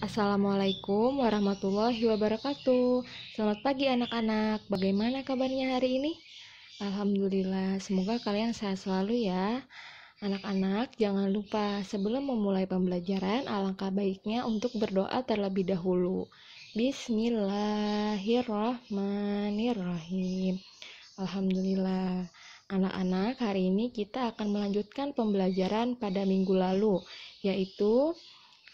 Assalamualaikum warahmatullahi wabarakatuh. Selamat pagi anak-anak. Bagaimana kabarnya hari ini? Alhamdulillah, semoga kalian sehat selalu ya. Anak-anak, jangan lupa sebelum memulai pembelajaran, alangkah baiknya untuk berdoa terlebih dahulu. Bismillahirrahmanirrahim. Alhamdulillah. Anak-anak, hari ini kita akan melanjutkan pembelajaran pada minggu lalu, yaitu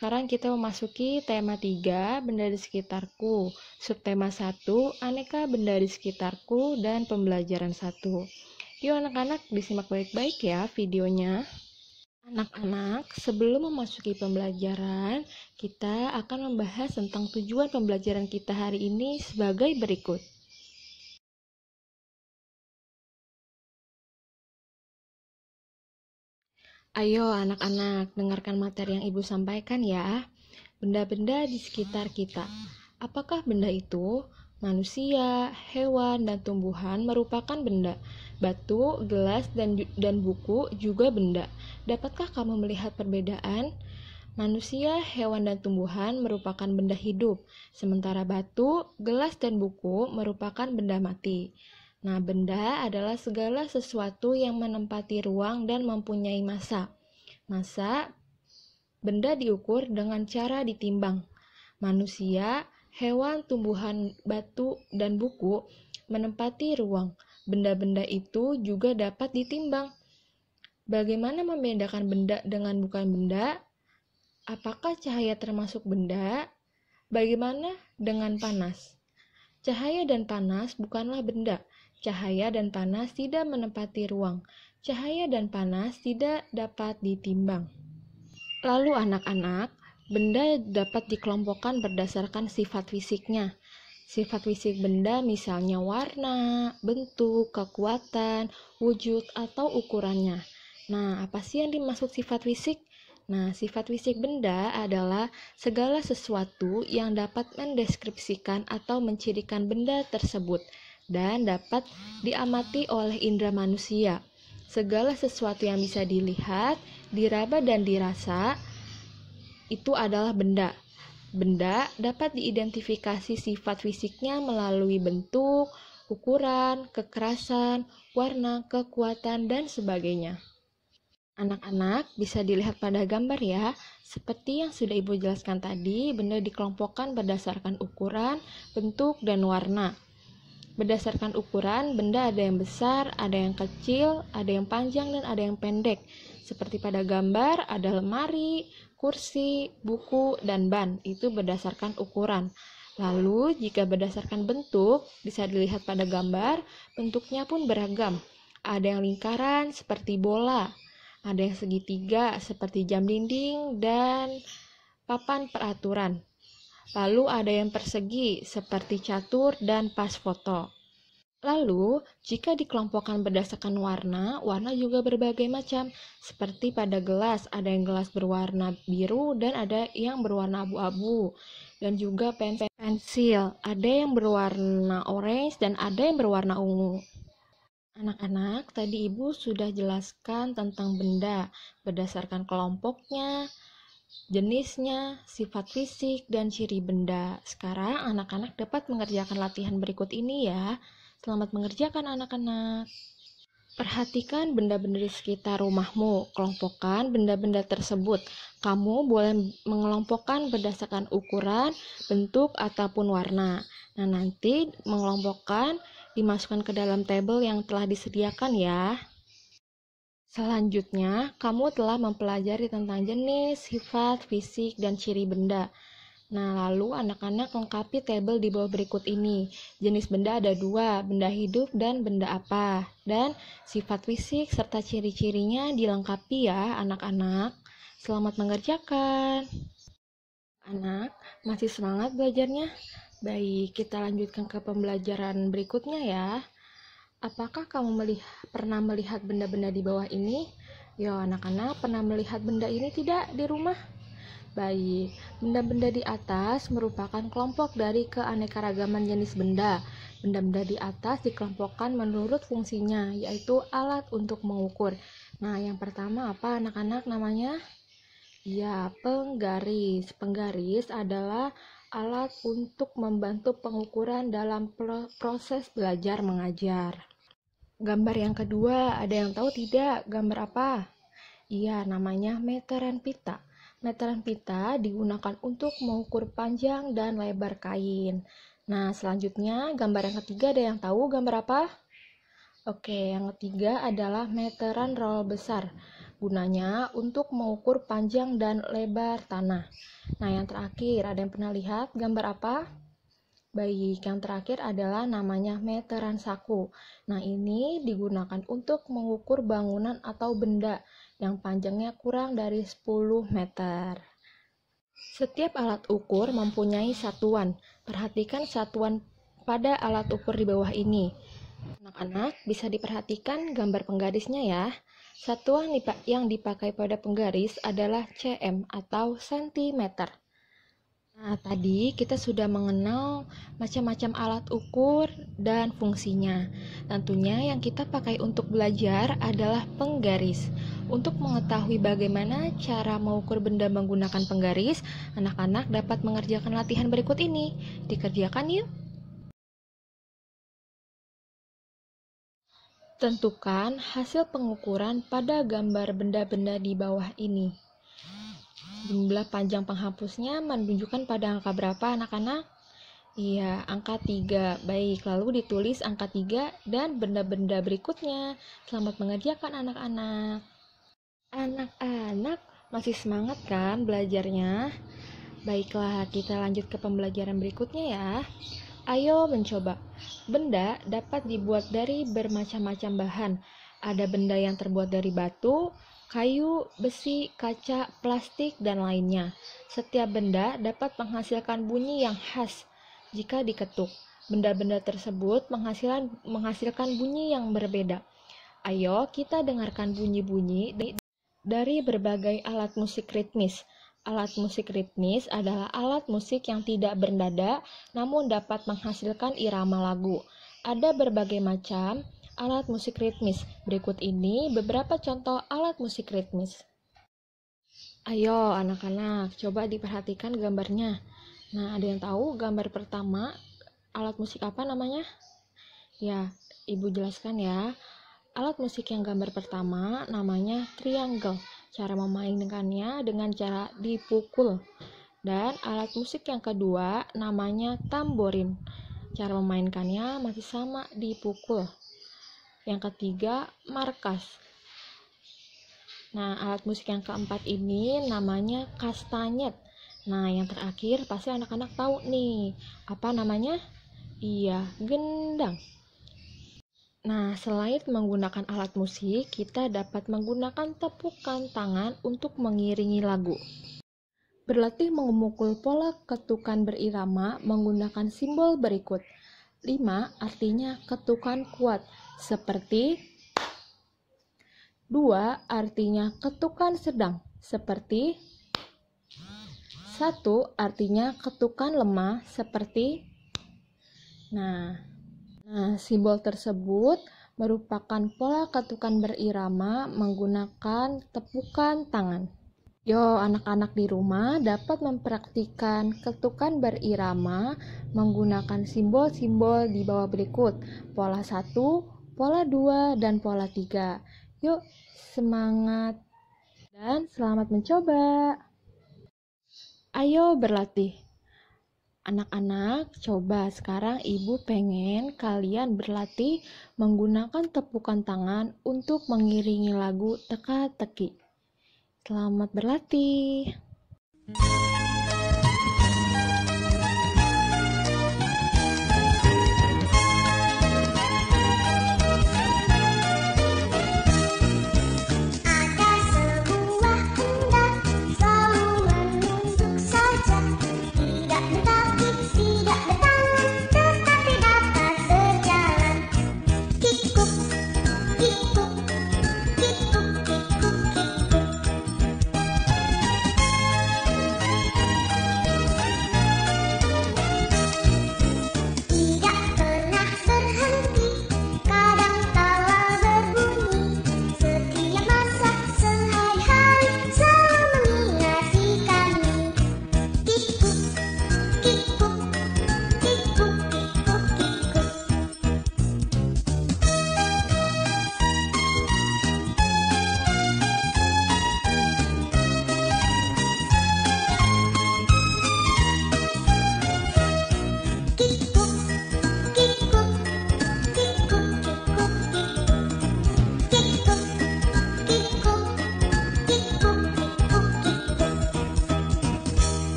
sekarang kita memasuki tema 3, benda di sekitarku. Subtema 1, aneka benda di sekitarku, dan pembelajaran 1. Yuk anak-anak, disimak baik-baik ya videonya. Anak-anak, sebelum memasuki pembelajaran, kita akan membahas tentang tujuan pembelajaran kita hari ini sebagai berikut. Ayo anak-anak, dengarkan materi yang Ibu sampaikan ya. Benda-benda di sekitar kita. Apakah benda itu? Manusia, hewan, dan tumbuhan merupakan benda. Batu, gelas, dan buku juga benda. Dapatkah kamu melihat perbedaan? Manusia, hewan, dan tumbuhan merupakan benda hidup, sementara batu, gelas, dan buku merupakan benda mati. Nah, benda adalah segala sesuatu yang menempati ruang dan mempunyai massa. Massa benda diukur dengan cara ditimbang. Manusia, hewan, tumbuhan, batu, dan buku menempati ruang. Benda-benda itu juga dapat ditimbang. Bagaimana membedakan benda dengan bukan benda? Apakah cahaya termasuk benda? Bagaimana dengan panas? Cahaya dan panas bukanlah benda. Cahaya dan panas tidak menempati ruang. Cahaya dan panas tidak dapat ditimbang. Lalu anak-anak, benda dapat dikelompokkan berdasarkan sifat fisiknya. Sifat fisik benda misalnya warna, bentuk, kekuatan, wujud, atau ukurannya. Nah, apa sih yang dimaksud sifat fisik? Nah, sifat fisik benda adalah segala sesuatu yang dapat mendeskripsikan atau mencirikan benda tersebut dan dapat diamati oleh indera manusia. Segala sesuatu yang bisa dilihat, diraba, dan dirasa itu adalah benda. Benda dapat diidentifikasi sifat fisiknya melalui bentuk, ukuran, kekerasan, warna, kekuatan, dan sebagainya. Anak-anak bisa dilihat pada gambar ya. Seperti yang sudah Ibu jelaskan tadi, benda dikelompokkan berdasarkan ukuran, bentuk, dan warna. Berdasarkan ukuran, benda ada yang besar, ada yang kecil, ada yang panjang, dan ada yang pendek. Seperti pada gambar, ada lemari, kursi, buku, dan ban. Itu berdasarkan ukuran. Lalu, jika berdasarkan bentuk, bisa dilihat pada gambar, bentuknya pun beragam. Ada yang lingkaran, seperti bola. Ada yang segitiga, seperti jam dinding, dan papan peraturan. Lalu ada yang persegi seperti catur dan pas foto. Lalu, jika dikelompokkan berdasarkan warna, warna juga berbagai macam. Seperti pada gelas, ada yang gelas berwarna biru dan ada yang berwarna abu-abu. Dan juga pensil, ada yang berwarna orange dan ada yang berwarna ungu. Anak-anak, tadi Ibu sudah jelaskan tentang benda berdasarkan kelompoknya, jenisnya, sifat fisik, dan ciri benda. Sekarang anak-anak dapat mengerjakan latihan berikut ini ya. Selamat mengerjakan anak-anak. Perhatikan benda-benda di sekitar rumahmu. Kelompokkan benda-benda tersebut. Kamu boleh mengelompokkan berdasarkan ukuran, bentuk, ataupun warna. Nah, nanti mengelompokkan dimasukkan ke dalam tabel yang telah disediakan ya. Selanjutnya, kamu telah mempelajari tentang jenis, sifat, fisik, dan ciri benda. Nah, lalu anak-anak lengkapi tabel di bawah berikut ini. Jenis benda ada 2, benda hidup dan benda apa. Dan sifat fisik serta ciri-cirinya dilengkapi ya anak-anak. Selamat mengerjakan. Anak, masih semangat belajarnya? Baik, kita lanjutkan ke pembelajaran berikutnya ya. Apakah kamu pernah melihat benda-benda di bawah ini? Ya, anak-anak pernah melihat benda ini tidak di rumah? Baik, benda-benda di atas merupakan kelompok dari keanekaragaman jenis benda. Benda-benda di atas dikelompokkan menurut fungsinya, yaitu alat untuk mengukur. Nah, yang pertama apa anak-anak namanya? Ya, penggaris. Penggaris adalah alat untuk membantu pengukuran dalam proses belajar mengajar. Gambar yang kedua, ada yang tahu tidak gambar apa? Iya, namanya meteran pita. Meteran pita digunakan untuk mengukur panjang dan lebar kain. Nah, selanjutnya gambar yang ketiga ada yang tahu gambar apa? Oke, yang ketiga adalah meteran roll besar. Gunanya untuk mengukur panjang dan lebar tanah. Nah, yang terakhir, ada yang pernah lihat gambar apa? Baik, yang terakhir adalah namanya meteran saku. Nah, ini digunakan untuk mengukur bangunan atau benda yang panjangnya kurang dari 10 meter. Setiap alat ukur mempunyai satuan. Perhatikan satuan pada alat ukur di bawah ini. Anak-anak bisa diperhatikan gambar penggarisnya ya. Satuan yang dipakai pada penggaris adalah cm atau sentimeter. Nah, tadi kita sudah mengenal macam-macam alat ukur dan fungsinya. Tentunya yang kita pakai untuk belajar adalah penggaris. Untuk mengetahui bagaimana cara mengukur benda menggunakan penggaris, anak-anak dapat mengerjakan latihan berikut ini. Dikerjakan yuk. Tentukan hasil pengukuran pada gambar benda-benda di bawah ini. Jumlah panjang penghapusnya menunjukkan pada angka berapa anak-anak? Iya, angka 3. Baik, lalu ditulis angka 3 dan benda-benda berikutnya. Selamat mengerjakan anak-anak. Anak-anak masih semangat kan belajarnya? Baiklah, kita lanjut ke pembelajaran berikutnya ya. Ayo mencoba. Benda dapat dibuat dari bermacam-macam bahan. Ada benda yang terbuat dari batu, kayu, besi, kaca, plastik, dan lainnya. Setiap benda dapat menghasilkan bunyi yang khas jika diketuk. Benda-benda tersebut menghasilkan bunyi yang berbeda. Ayo kita dengarkan bunyi-bunyi dari berbagai alat musik ritmis. Alat musik ritmis adalah alat musik yang tidak bernada namun dapat menghasilkan irama lagu. Ada berbagai macam alat musik ritmis. Berikut ini beberapa contoh alat musik ritmis. Ayo anak-anak, coba diperhatikan gambarnya. Nah, ada yang tahu gambar pertama alat musik apa namanya? Ya, Ibu jelaskan ya. Alat musik yang gambar pertama namanya triangle. Cara memainkannya dengan cara dipukul. Dan alat musik yang kedua namanya tamborin. Cara memainkannya masih sama, dipukul. Yang ketiga, markas. Nah, alat musik yang keempat ini namanya kastanyet. Nah, yang terakhir pasti anak-anak tahu nih. Apa namanya? Iya, gendang. Nah, selain menggunakan alat musik, kita dapat menggunakan tepukan tangan untuk mengiringi lagu. Berlatih memukul pola ketukan berirama menggunakan simbol berikut. 5 artinya ketukan kuat, seperti 2 artinya ketukan sedang, seperti 1 artinya ketukan lemah, seperti Nah, simbol tersebut merupakan pola ketukan berirama menggunakan tepukan tangan. Yo, anak-anak di rumah dapat mempraktikkan ketukan berirama menggunakan simbol-simbol di bawah berikut. Pola 1, pola 2, dan pola 3. Yuk, semangat dan selamat mencoba. Ayo berlatih. Anak-anak, coba sekarang Ibu pengen kalian berlatih menggunakan tepukan tangan untuk mengiringi lagu teka-teki. Selamat berlatih.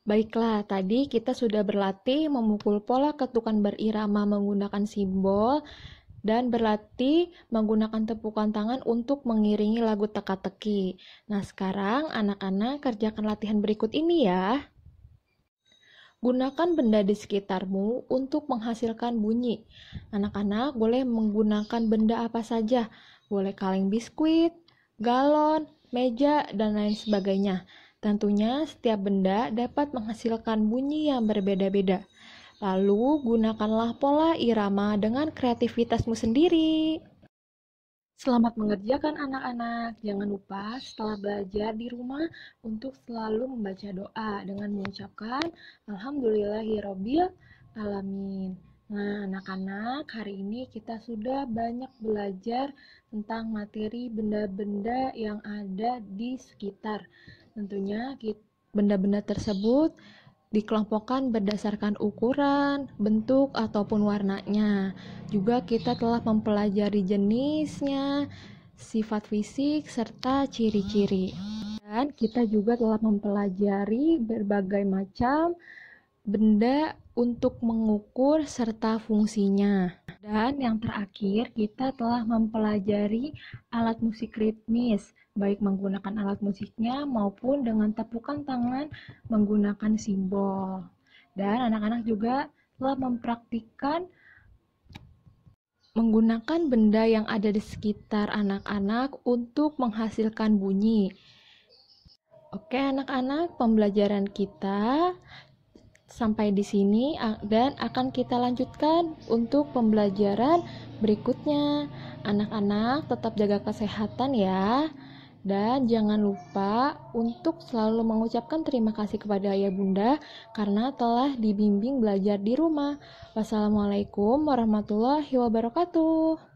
Baiklah, tadi kita sudah berlatih memukul pola ketukan berirama menggunakan simbol dan berlatih menggunakan tepukan tangan untuk mengiringi lagu teka-teki. Nah, sekarang anak-anak kerjakan latihan berikut ini ya. Gunakan benda di sekitarmu untuk menghasilkan bunyi. Anak-anak boleh menggunakan benda apa saja. Boleh kaleng biskuit, galon, meja, dan lain sebagainya. Tentunya setiap benda dapat menghasilkan bunyi yang berbeda-beda. Lalu gunakanlah pola irama dengan kreativitasmu sendiri. Selamat mengerjakan anak-anak. Jangan lupa setelah belajar di rumah untuk selalu membaca doa dengan mengucapkan Alhamdulillahirobbil alamin. Nah, anak-anak, hari ini kita sudah banyak belajar tentang materi benda-benda yang ada di sekitar. Tentunya benda-benda tersebut dikelompokkan berdasarkan ukuran, bentuk, ataupun warnanya. Juga kita telah mempelajari jenisnya, sifat fisik, serta ciri-ciri. Dan kita juga telah mempelajari berbagai macam benda untuk mengukur serta fungsinya. Dan yang terakhir, kita telah mempelajari alat musik ritmis, baik menggunakan alat musiknya maupun dengan tepukan tangan menggunakan simbol. Dan anak-anak juga telah mempraktikkan menggunakan benda yang ada di sekitar anak-anak untuk menghasilkan bunyi. Oke anak-anak, pembelajaran kita sampai di sini dan akan kita lanjutkan untuk pembelajaran berikutnya. Anak-anak tetap jaga kesehatan ya. Dan jangan lupa untuk selalu mengucapkan terima kasih kepada ayah bunda karena telah dibimbing belajar di rumah. Wassalamualaikum warahmatullahi wabarakatuh.